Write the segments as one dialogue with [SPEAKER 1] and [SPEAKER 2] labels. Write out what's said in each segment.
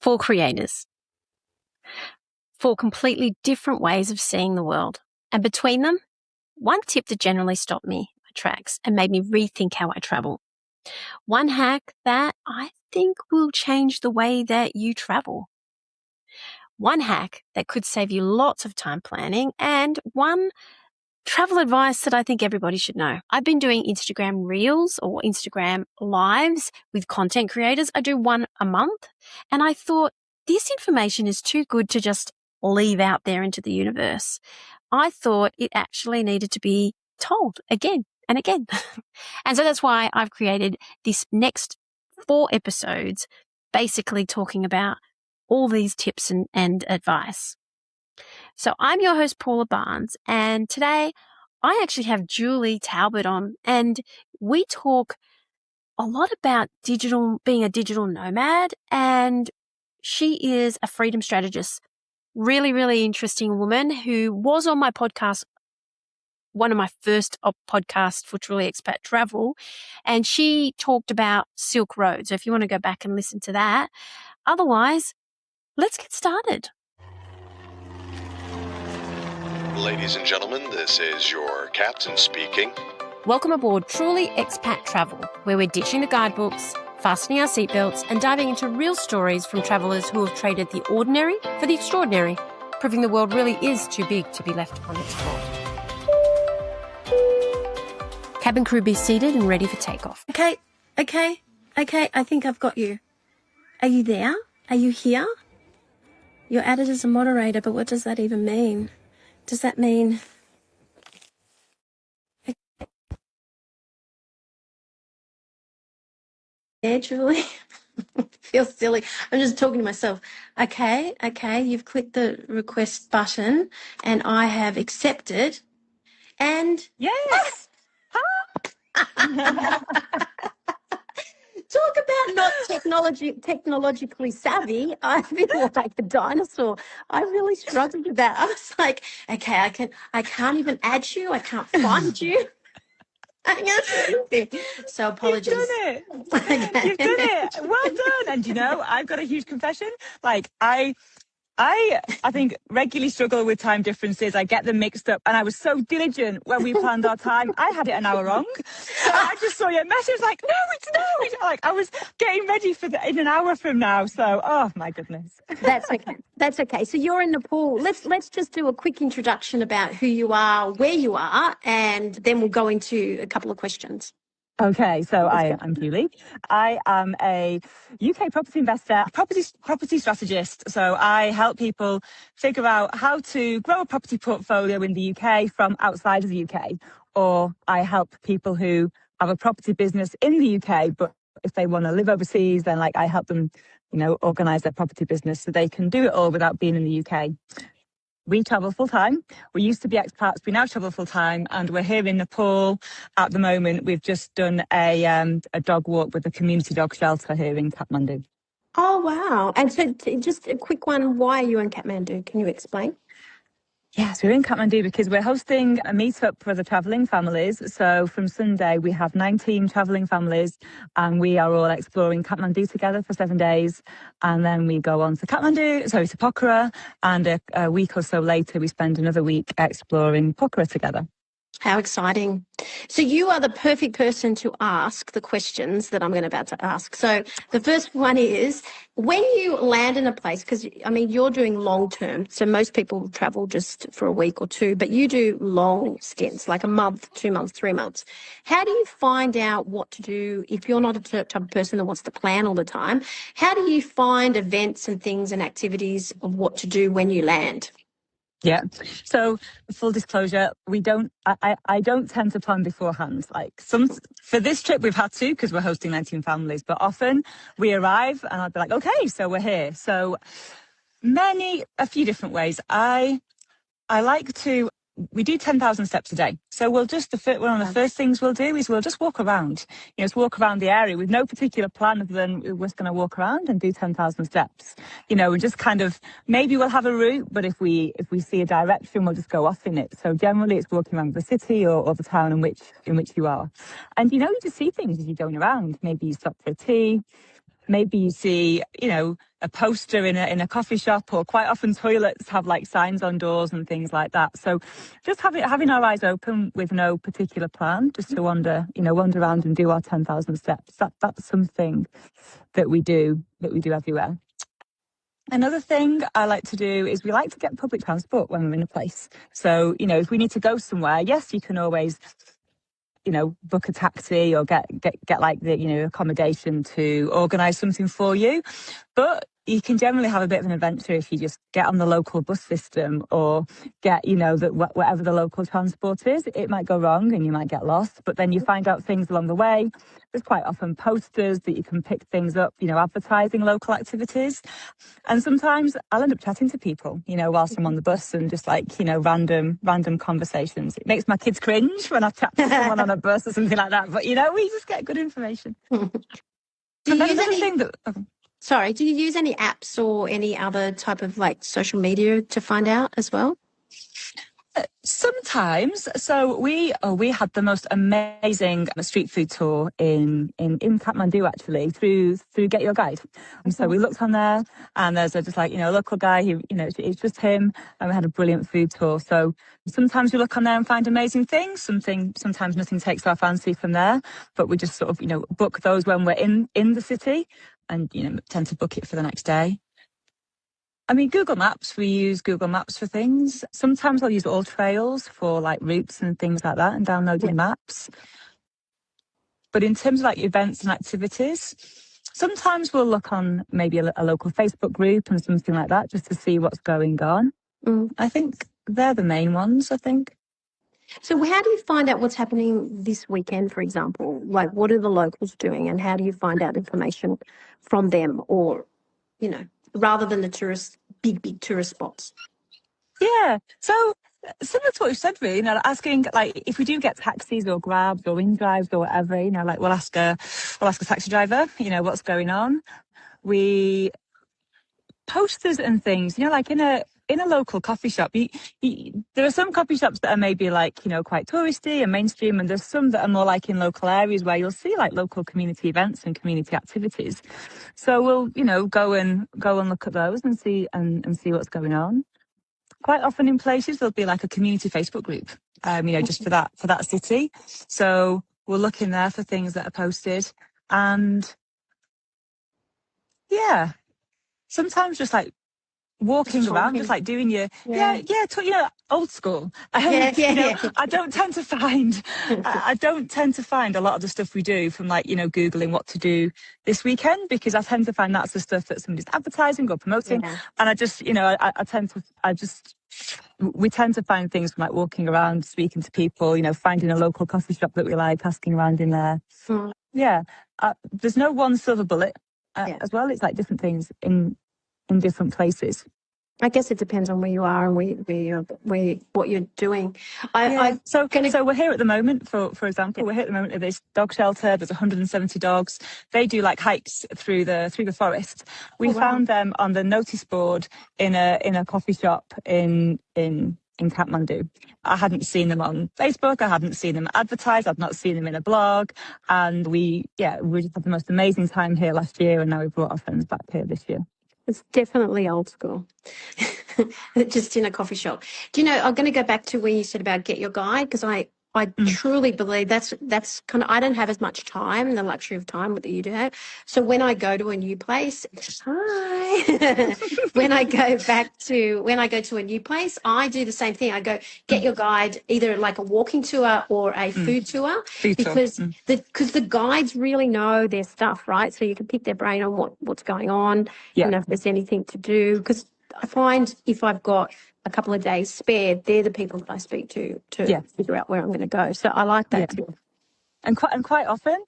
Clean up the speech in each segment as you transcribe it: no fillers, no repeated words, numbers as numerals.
[SPEAKER 1] for creators, for completely different ways of seeing the world. And between them, one tip that generally stopped me in my tracks and made me rethink how I travel. One hack that I think will change the way that you travel. One hack that could save you lots of time planning, and one travel advice that I think everybody should know. I've been doing Instagram Reels or Instagram Lives with content creators. I do one a month, and I thought this information is too good to just leave out there into the universe. I thought it actually needed to be told again and again. And so that's why I've created this next 4 episodes basically talking about all these tips and advice. So I'm your host, Paula Barnes, and today I actually have Julie Talbert on, and we talk a lot about being a digital nomad, and she is a freedom strategist. Really, really interesting woman who was on my podcast, one of my first podcasts for Truly Expat Travel, and she talked about Silk Road. So if you want to go back and listen to that. Otherwise, let's get started.
[SPEAKER 2] Ladies and gentlemen, this is your captain speaking.
[SPEAKER 1] Welcome aboard Truly Expat Travel, where we're ditching the guidebooks, fastening our seatbelts, and diving into real stories from travellers who have traded the ordinary for the extraordinary, proving the world really is too big to be left unexplored. Cabin crew, be seated and ready for takeoff. Okay, I think I've got you. Are you there? Are you here? You're added as a moderator, but what does that even mean? Does that mean... Yeah, Julie. Feels silly. I'm just talking to myself. Okay, you've clicked the request button and I have accepted. And
[SPEAKER 3] yes.
[SPEAKER 1] Talk about not technologically savvy. I feel like a dinosaur. I really struggled with that. I was like, okay, I can't even add you. I can't find you. So apologies.
[SPEAKER 3] You've done it. Okay. You've done it. Well done. And you know, I've got a huge confession. Like I think regularly struggle with time differences. I get them mixed up, and I was so diligent when we planned our time. I had it an hour wrong. So I just saw your message like, no, it's like I was getting ready for in an hour from now. So, oh my goodness.
[SPEAKER 1] That's okay. So you're in Nepal. Let's just do a quick introduction about who you are, where you are, and then we'll go into a couple of questions.
[SPEAKER 3] Okay, so I'm Julie. I am a UK property investor, property strategist. So I help people figure out how to grow a property portfolio in the UK from outside of the UK. Or I help people who have a property business in the UK, but if they want to live overseas, then I help them, organise their property business so they can do it all without being in the UK. We travel full time. We used to be expats. We now travel full time, and we're here in Nepal at the moment. We've just done a dog walk with the community dog shelter here in Kathmandu.
[SPEAKER 1] Oh, wow. And so just a quick one, why are you in Kathmandu? Can you explain?
[SPEAKER 3] Yes, we're in Kathmandu because we're hosting a meetup for the travelling families. So from Sunday, we have 19 travelling families, and we are all exploring Kathmandu together for 7 days. And then we go on to to Pokhara, and a week or so later, we spend another week exploring Pokhara together.
[SPEAKER 1] How exciting. So you are the perfect person to ask the questions that I'm about to ask. So the first one is, when you land in a place, because, you're doing long term, so most people travel just for a week or two, but you do long stints, like a month, 2 months, 3 months. How do you find out what to do if you're not a type of person that wants to plan all the time? How do you find events and things and activities of what to do when you land?
[SPEAKER 3] Yeah. So full disclosure, I don't tend to plan beforehand. For this trip, we've had to because we're hosting 19 families, but often we arrive and I'll be like, okay, so we're here. So a few different ways. We do 10,000 steps a day. So one of the first things we'll do is we'll just walk around. Just walk around the area with no particular plan other than we're just going to walk around and do 10,000 steps. And just kind of, maybe we'll have a route, but if we see a direction, we'll just go off in it. So generally it's walking around the city or the town in which you are. And, you just see things as you're going around. Maybe you stop for a tea. maybe you see, a poster in a coffee shop, or quite often toilets have like signs on doors and things like that. So just having our eyes open with no particular plan, just to wander around and do our 10,000 steps. That's something that we do everywhere. Another thing I like to do is we like to get public transport when we're in a place. So, if we need to go somewhere, yes, you can always book a taxi or get like the, accommodation to organise something for you. But you can generally have a bit of an adventure if you just get on the local bus system, or get, whatever the local transport is. It might go wrong and you might get lost, but then you find out things along the way. There's quite often posters that you can pick things up, advertising local activities. And sometimes I'll end up chatting to people, whilst I'm on the bus, and just like, random conversations. It makes my kids cringe when I chat to someone on a bus or something like that. But, we just get good information.
[SPEAKER 4] Sorry, do you use any apps or any other type of like social media to find out as well?
[SPEAKER 3] Sometimes. So we had the most amazing street food tour in Kathmandu, actually, through Get Your Guide. And so we looked on there, and there's just like, local guy who, it's just him, and we had a brilliant food tour. So sometimes we look on there and find amazing things. Sometimes nothing takes our fancy from there, but we just sort of, book those when we're in the city, and, tend to book it for the next day. I mean, Google Maps, we use Google Maps for things. Sometimes I'll use All Trails for like routes and things like that, and downloading maps. But in terms of like events and activities, sometimes we'll look on maybe a local Facebook group and something like that, just to see what's going on. I think they're the main ones, I think.
[SPEAKER 4] So how do you find out what's happening this weekend, for example? Like, what are the locals doing, and how do you find out information from them, or, rather than the big tourist spots?
[SPEAKER 3] Yeah. So similar to what you said, really, asking, like, if we do get taxis or grabs or in drives or whatever, like we'll ask a taxi driver, what's going on. We posters and things, like in a local coffee shop, there are some coffee shops that are maybe like, quite touristy and mainstream, and there's some that are more like in local areas where you'll see like local community events and community activities. So we'll, go and look at those and see what's going on. Quite often in places there'll be like a community Facebook group, just for that city. So we'll look in there for things that are posted, and yeah, sometimes just like walking around, just like doing your old school. I don't tend to find a lot of the stuff we do from like Googling what to do this weekend, because I tend to find that's the stuff that somebody's advertising or promoting, and I just we tend to find things from like walking around, speaking to people, finding a local coffee shop that we like, asking around in there. There's no one silver bullet as well. It's like different things in different places.
[SPEAKER 4] I guess it depends on where you are and what you're doing.
[SPEAKER 3] So we're here at the moment, for example, we're here at the moment at this dog shelter. There's 170 dogs. They do like hikes through the forest. We found them on the notice board in a coffee shop in Kathmandu. I hadn't seen them on Facebook. I hadn't seen them advertised. I've not seen them in a blog. And we just had the most amazing time here last year, and now we've brought our friends back here this year.
[SPEAKER 4] It's definitely old school, just in a coffee shop. Do you know, I'm going to go back to where you said about Get Your Guide, because I truly believe that's kind of, I don't have as much time, the luxury of time that you do have. So when I go to a new place, when I go to a new place, I do the same thing. I go Get Your Guide, either like a walking tour or a food tour, because the guides really know their stuff, right? So you can pick their brain on what's going on, and if there's anything to do. Because I find if I've got a couple of days spare, they're the people that I speak to figure out where I'm going to go. So I like that too.
[SPEAKER 3] And quite often,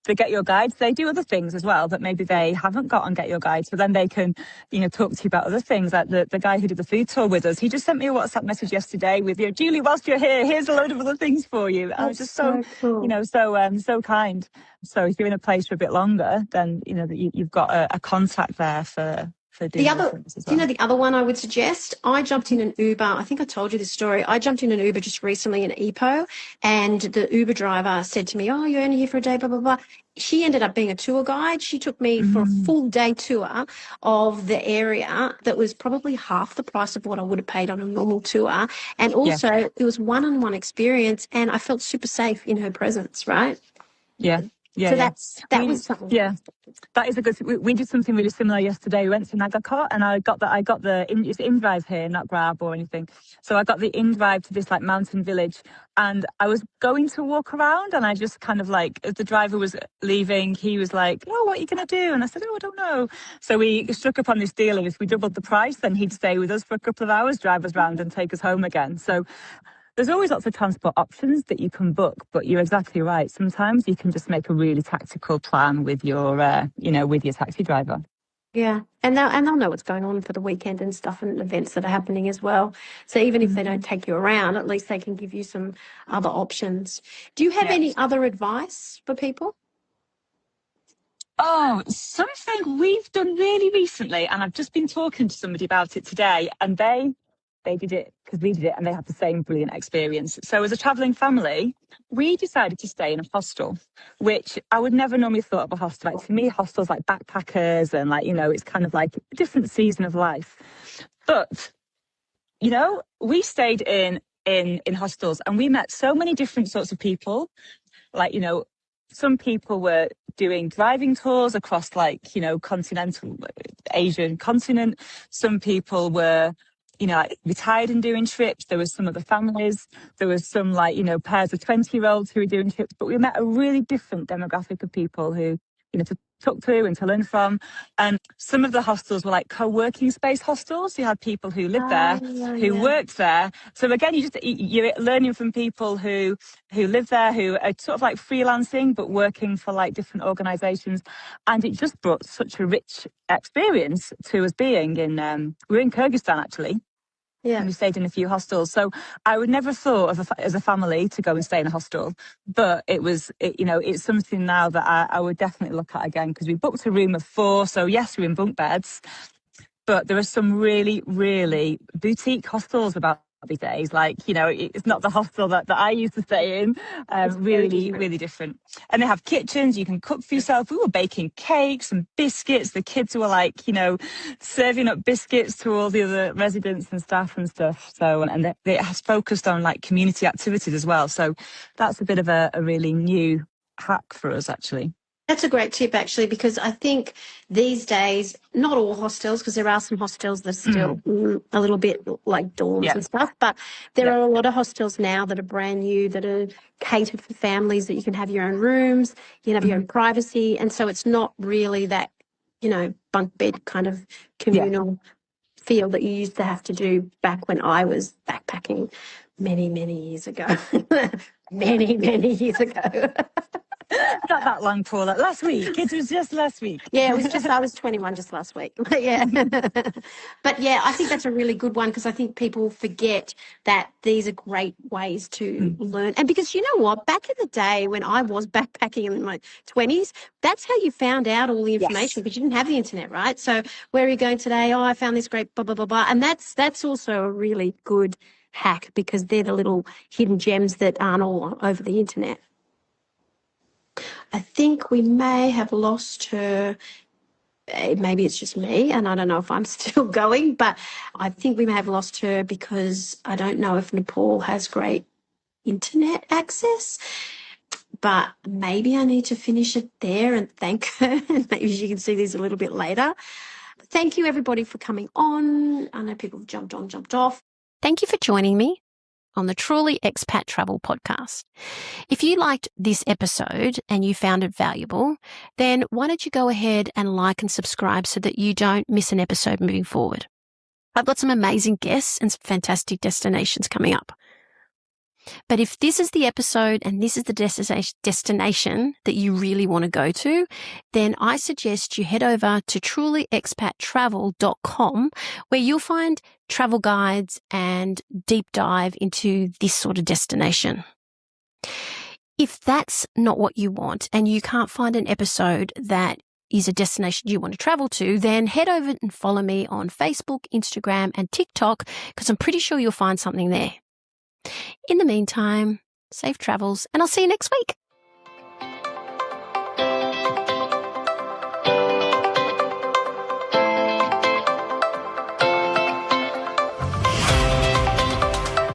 [SPEAKER 3] the Get Your Guides, they do other things as well that maybe they haven't got on Get Your Guide. So then they can, talk to you about other things. Like the guy who did the food tour with us, he just sent me a WhatsApp message yesterday with, Julie, whilst you're here, here's a load of other things for you. I was just so cool. So kind. So if you're in a place for a bit longer, then, you've got a contact there for for doing those things as well.
[SPEAKER 4] Do you know the other one I would suggest? I jumped in an Uber. I think I told you this story. I jumped in an Uber just recently in Ipoh, and the Uber driver said to me, "Oh, you're only here for a day, blah, blah, blah." She ended up being a tour guide. She took me for a full day tour of the area that was probably half the price of what I would have paid on a normal tour. And also it was one-on-one experience, and I felt super safe in her presence, right?
[SPEAKER 3] Yeah.
[SPEAKER 4] So that was something.
[SPEAKER 3] Yeah, that is a good. We did something really similar yesterday. We went to Nagakot, and I got the it's in-drive here, not grab or anything. So I got the in-drive to this like mountain village, and I was going to walk around, and I just kind of like, as the driver was leaving, he was like, "Oh, what are you going to do?" And I said, "Oh, I don't know." So we struck up on this deal, and if we doubled the price, then he'd stay with us for a couple of hours, drive us around, and take us home again. So there's always lots of transport options that you can book, but you're exactly right. Sometimes you can just make a really tactical plan with your, with your taxi driver.
[SPEAKER 4] Yeah, and they'll know what's going on for the weekend and stuff, and events that are happening as well. So even if they don't take you around, at least they can give you some other options. Do you have any other advice for people?
[SPEAKER 3] Oh, something we've done really recently, and I've just been talking to somebody about it today, and they did it because we did it, and they had the same brilliant experience. So as a travelling family, we decided to stay in a hostel, which I would never normally thought of a hostel. Like, to me, hostels like backpackers and like, it's kind of like a different season of life. But, we stayed in hostels, and we met so many different sorts of people. Like, some people were doing driving tours across continental Asian continent. Some people were retired and doing trips. There was some of the families. There was some pairs of 20-year-olds who were doing trips. But we met a really different demographic of people who, to talk to and to learn from. And some of the hostels were like co-working space hostels. You had people who lived there, who worked there. So again, you're learning from people who live there, who are sort of like freelancing, but working for like different organizations. And it just brought such a rich experience to us being we were in Kyrgyzstan actually. Yeah. And we stayed in a few hostels. So I would never have thought as a family to go and stay in a hostel. But it's something now that I would definitely look at again, because we booked a room of 4. So yes, we're in bunk beds. But there are some really, really boutique hostels about these days. It's not the hostel that I used to stay in. Really, really different. And they have kitchens. You can cook for yourself. We were baking cakes and biscuits. The kids were serving up biscuits to all the other residents and staff and stuff. So, and it has focused on community activities as well. So that's a bit of a really new hack for us, actually.
[SPEAKER 4] That's a great tip, actually, because I think these days, not all hostels, because there are some hostels that are still a little bit like dorms and stuff, but there are a lot of hostels now that are brand new, that are catered for families, that you can have your own rooms, you can have your own privacy, and so it's not really that, bunk bed kind of communal feel that you used to have to do back when I was backpacking many, many years ago. many, many years ago.
[SPEAKER 3] Not that long, Paula. Last week. It was just last week.
[SPEAKER 4] Yeah, I was 21 just last week. Yeah. But yeah, I think that's a really good one, because I think people forget that these are great ways to learn. And because you know what, back in the day when I was backpacking in my 20s, that's how you found out all the information, because you didn't have the internet, right? So where are you going today? Oh, I found this great blah, blah, blah, blah. And that's also a really good hack, because they're the little hidden gems that aren't all over the internet. I think we may have lost her. Maybe it's just me, and I don't know if I'm still going, but I think we may have lost her because I don't know if Nepal has great internet access. But maybe I need to finish it there and thank her, and maybe she can see these a little bit later. Thank you, everybody, for coming on. I know people have jumped on, jumped off.
[SPEAKER 1] Thank you for joining me on the Truly Expat Travel podcast. If you liked this episode and you found it valuable, then why don't you go ahead and like and subscribe so that you don't miss an episode moving forward. I've got some amazing guests and some fantastic destinations coming up. But if this is the episode and this is the destination that you really want to go to, then I suggest you head over to trulyexpattravel.com, where you'll find travel guides and deep dive into this sort of destination. If that's not what you want and you can't find an episode that is a destination you want to travel to, then head over and follow me on Facebook, Instagram, and TikTok, because I'm pretty sure you'll find something there. In the meantime, safe travels, and I'll see you next week.